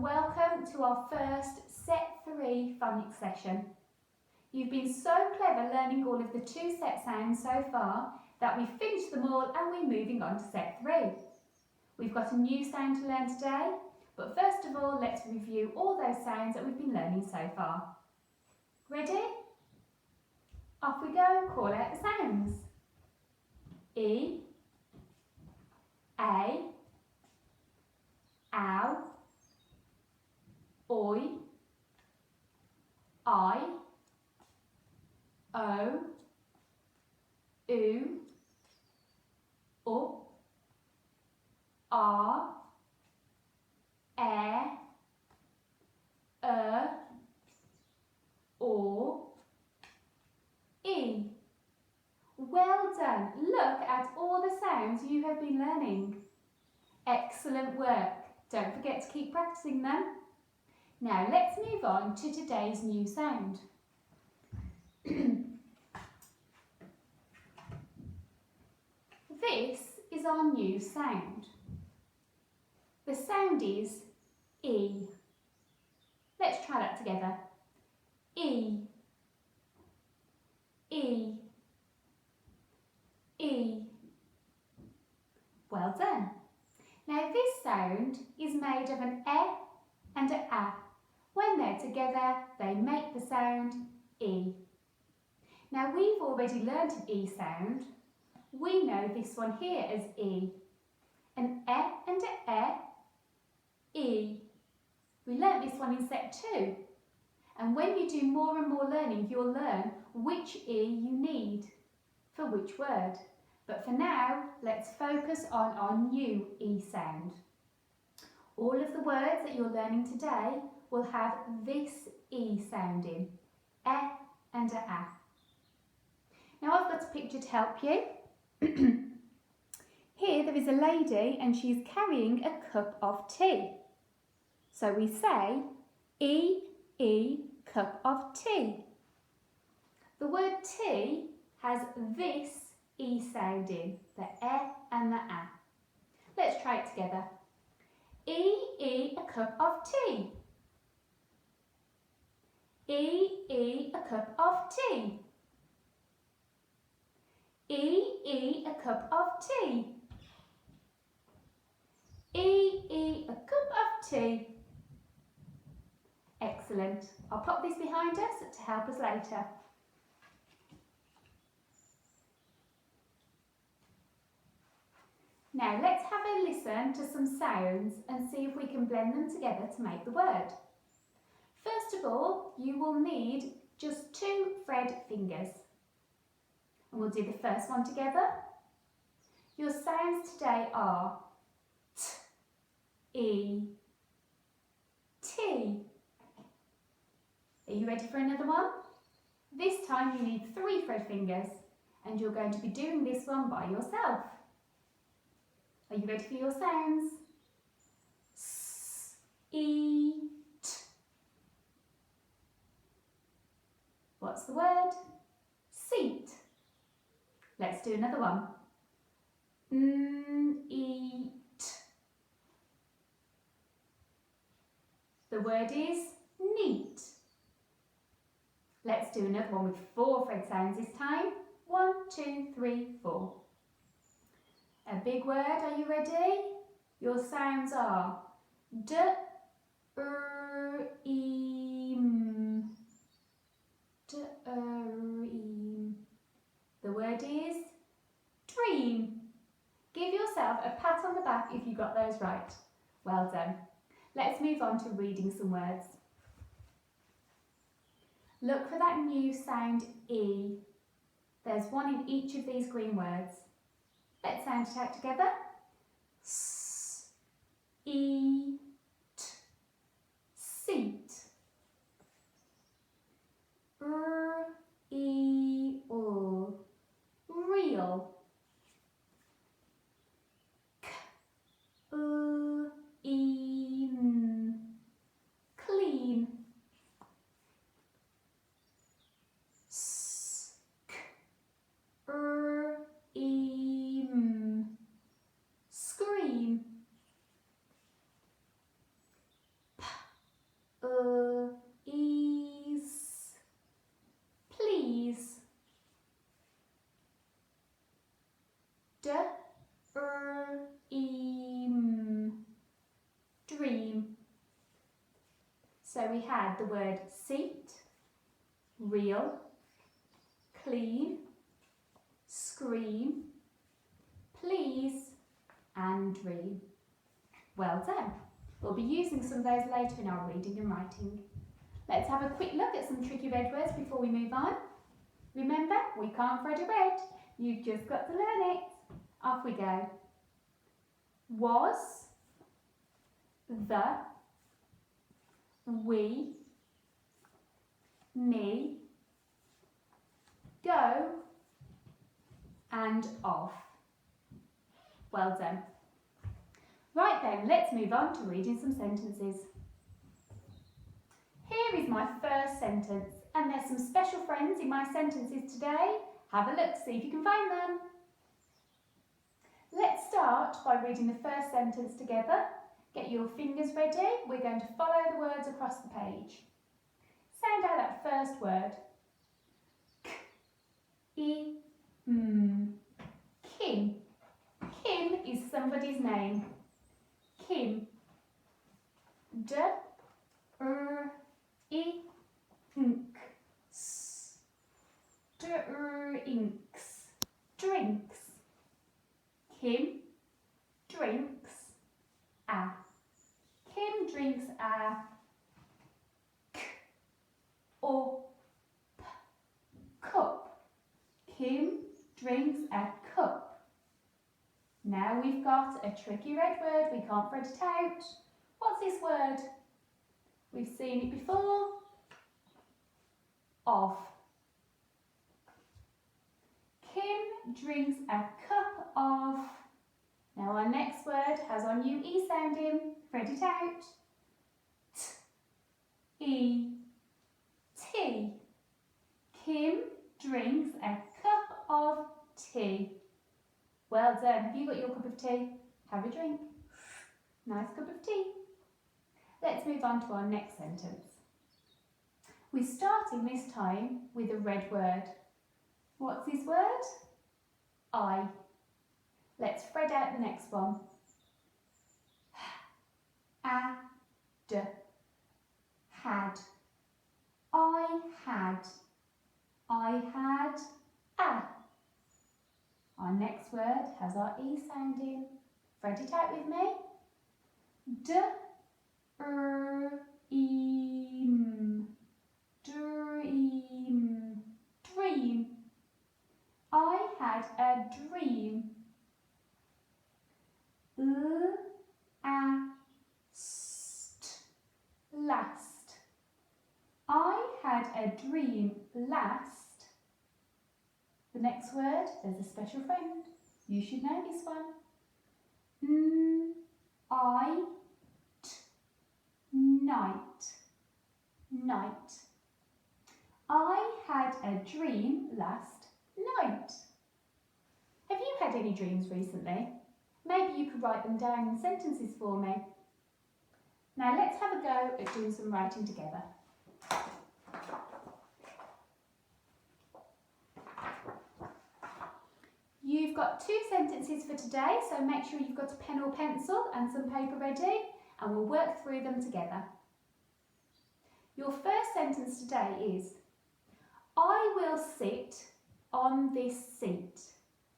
welcome to our first Set 3 phonics session. You've been so clever learning all of the 2 set sounds so far that we've finished them all and we're moving on to Set 3. We've got a new sound to learn today, but first of all let's review all those sounds that we've been learning so far. Ready? Off we go, call out the sounds. E, A, ow, oi, I, o, oo, up, ah, or, e. Well done. Look at all the sounds you have been learning. Excellent work. Don't forget to keep practicing them. Now let's move on to today's new sound. This is our new sound. The sound is E. Let's try that together. E, E, E. Well done. Now this sound is made of an E and an A. When they're together, they make the sound E. Now we've already learnt an E sound. We know this one here as E. An E and an E. We learnt this one in set 2. And when you do more and more learning, you'll learn which E you need for which word. But for now, let's focus on our new E sound. All of the words that you're learning today will have this E sound in, E and an A. Now I've got a picture to help you. Here there is a lady and she's carrying a cup of tea. So we say, E, cup of tea. The word tea has this E sound in, the E and the A. Let's try it together. E, a cup of tea. E, a cup of tea. E, a cup of tea. E, a cup of tea. Excellent. I'll pop this behind us to help us later. Now let's have a listen to some sounds and see if we can blend them together to make the word. First of all, you will need just 2 fred fingers. And we'll do the first one together. Your sounds today are T, E, T. Are you ready for another one? This time you need 3 fred fingers and you're going to be doing this one by yourself. Are you ready for your sounds? S, E, T. What's the word? Seat. Let's do another one. N, E, T. The word is neat. Let's do another one with 4 fred sounds this time. 1, 2, 3, 4. A big word, are you ready? Your sounds are D, E, M. D, E, M. The word is dream. Give yourself a pat on the back if you got those right. Well done. Let's move on to reading some words. Look for that new sound E. There's one in each of these green words. Let's sound it out together. S, E, T. Seat. R, E, O. Real. K, E, N. Clean. S, K, E, M. So we had the word seat, real, clean, scream, please and dream. Well done. We'll be using some of those later in our reading and writing. Let's have a quick look at some tricky red words before we move on. Remember, we can't thread a red. You've just got to learn it. Off we go. Was, the, we, me, go and of. Well done. Right then, let's move on to reading some sentences. Here is my first sentence, and there's some special friends in my sentences today. Have a look, see if you can find them. Let's start by reading the first sentence together. Get your fingers ready. We're going to follow the words across the page. Sound out that first word. K, I, M. Kim. Kim is somebody's name. Kim. D, R, I, nk. S, D, R, inks. Drinks. Kim drinks a. Kim drinks a k or p cup. Kim drinks a cup. Now we've got a tricky red word, we can't thread it out. What's this word? We've seen it before. Of. Kim drinks a cup of. Now our next word has our new E sound in. Thread it out. T, E, tea. Kim drinks a cup of tea. Well done. Have you got your cup of tea? Have a drink. Nice cup of tea. Let's move on to our next sentence. We're starting this time with a red word. What's this word? I. Let's thread out the next one. A, d. Had. I had. I had a. Our next word has our E sound in. Thread it out with me. D, R, E, M. Dream. Dream. I had a dream. Last. I had a dream last. The next word, there's a special friend. You should know this one. Night. Night. I had a dream last night. Have you had any dreams recently? Maybe you could write them down in sentences for me. Now let's have a go at doing some writing together. You've got 2 sentences for today, so make sure you've got a pen or pencil and some paper ready, and we'll work through them together. Your first sentence today is, I will sit on this seat.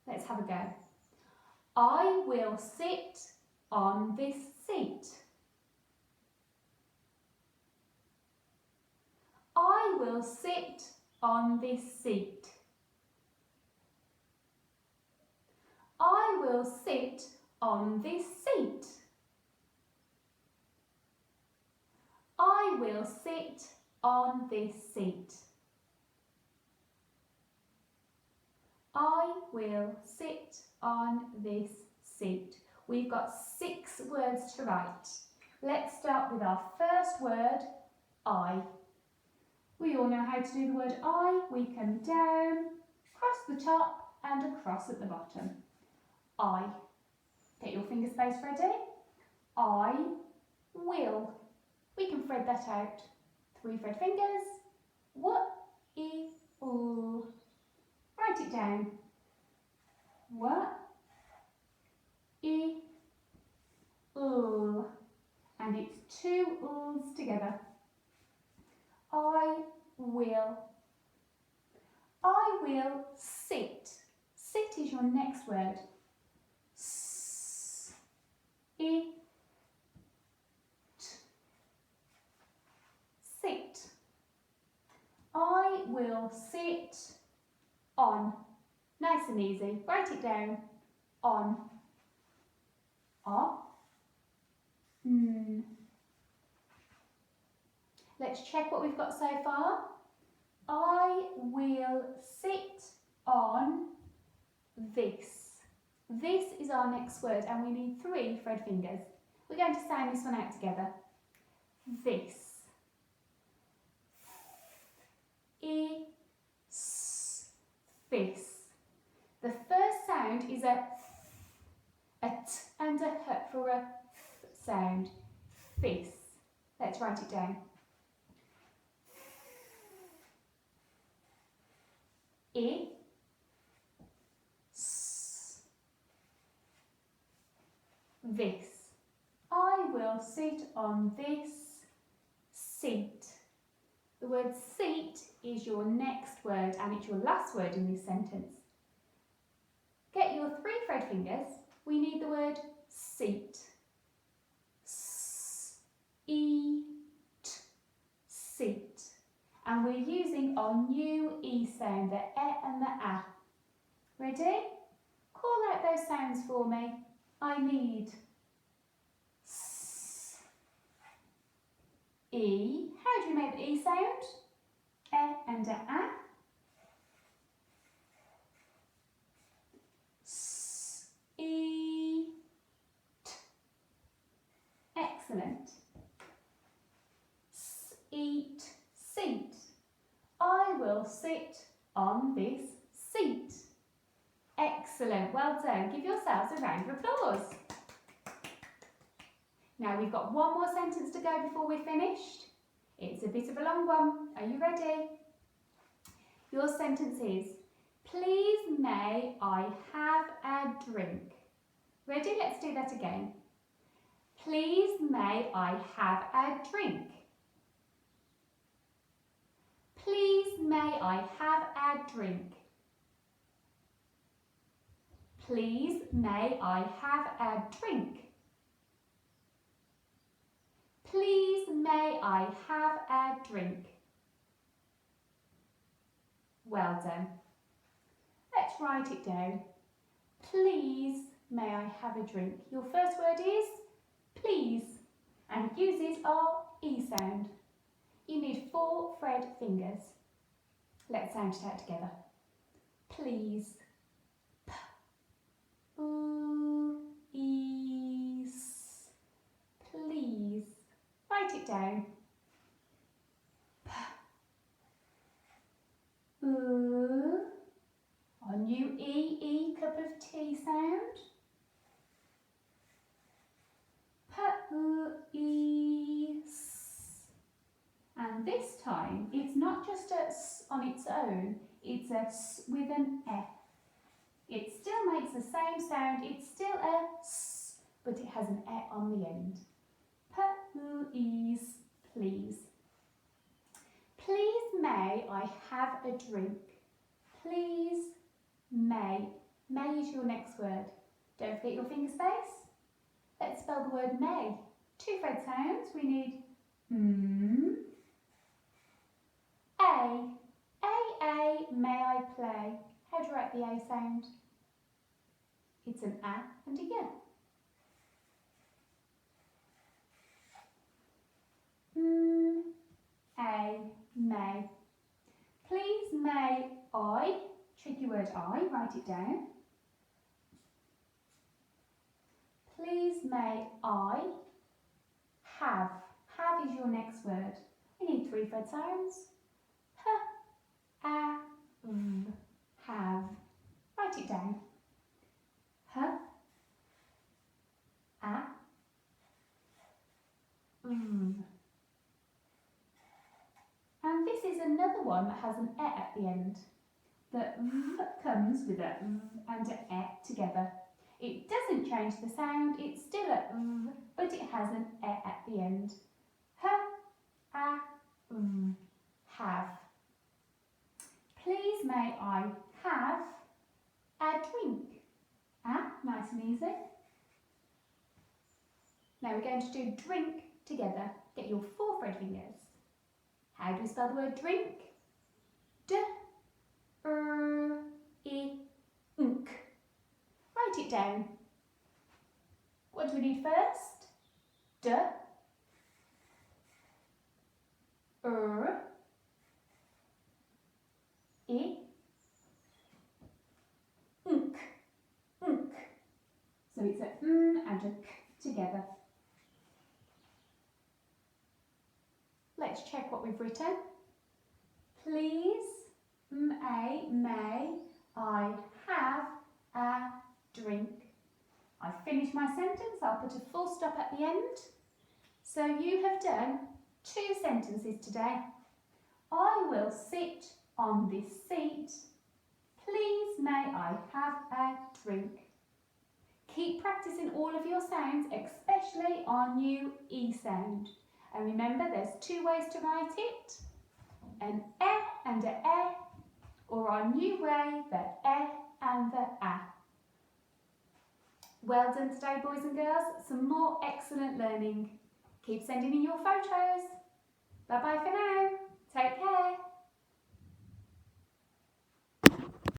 Let's have a go. I will sit on this seat. I will sit on this seat. I will sit on this seat. I will sit on this seat. I will sit on this seat. We've got 6 words to write. Let's start with our first word, I. We all know how to do the word I. We come down, across the top and across at the bottom. I. Get your finger space ready. I will. We can thread that out. 3 thread fingers. What, I, will. Write it down. What, I, will. And it's 2 ulls together. I will. I will sit. Sit is your next word. S, I, t. Sit. I will sit on. Nice and easy. Write it down. On. Let's check what we've got so far. I will sit on this. This is our next word and we need 3 thread fingers. We're going to sound this one out together. This. I, s, this. The first sound is a t and a h for a th sound. This. Let's write it down. I, s, this. I will sit on this seat. The word seat is your next word and it's your last word in this sentence. Get your 3 thread fingers. We need the word seat. S, I, t, seat. And we're using our new E sound, the E and the A. Ready? Call out those sounds for me. I need S, E. How do you make the E sound? E and a A. S, I, t. Excellent. S, eat, seat. I will sit on this seat. Excellent, well done. Give yourselves a round of applause. Now we've got one more sentence to go before we're finished. It's a bit of a long one. Are you ready? Your sentence is, please may I have a drink? Ready? Let's do that again. Please may I have a drink? Please may I have a drink? Please may I have a drink? Please may I have a drink? Well done. Let's write it down. Please may I have a drink? Your first word is please and it uses our E sound. You need 4 thread fingers. Let's sound it out together. Please. P, oo, ease. Please. Write it down. P, oo. Our new E, cup of tea sound. P, oo, ease. And this time, it's not just a S on its own, it's a S with an F. It still makes the same sound, it's still a S, but it has an E on the end. Please, please. Please may I have a drink? Please may. May is your next word. Don't forget your finger space. Let's spell the word may. 2 thread sounds. We need A, may I play? How do you write the A sound? It's an A and a Y. A, may. Please may I, tricky word I, write it down. Please may I have. Have is your next word. We need 3 thread sounds. H, A, V, have. Write it down. H, A, V. And this is another one that has an E at the end. The V comes with a V and an E together. It doesn't change the sound, it's still a V, but it has an E at the end. H, A, V. have. Please may I have a drink? Nice and easy. Now we're going to do drink together. Get your 4 thread fingers. How do we spell the word drink? D-R-I-N-K. Write it down. What do we need first? D-R-I-N-K. So it's a and a k together. Let's check what we've written. Please, may I have a drink? I've finished my sentence. I'll put a full stop at the end. So you have done 2 sentences today. I will sit on this seat. Please may I have a drink? Keep practicing all of your sounds, especially our new E sound. And remember, there's 2 ways to write it. An E and a E, or our new way, the E and the A. Well done today, boys and girls. Some more excellent learning. Keep sending in your photos. Bye-bye for now. Take care.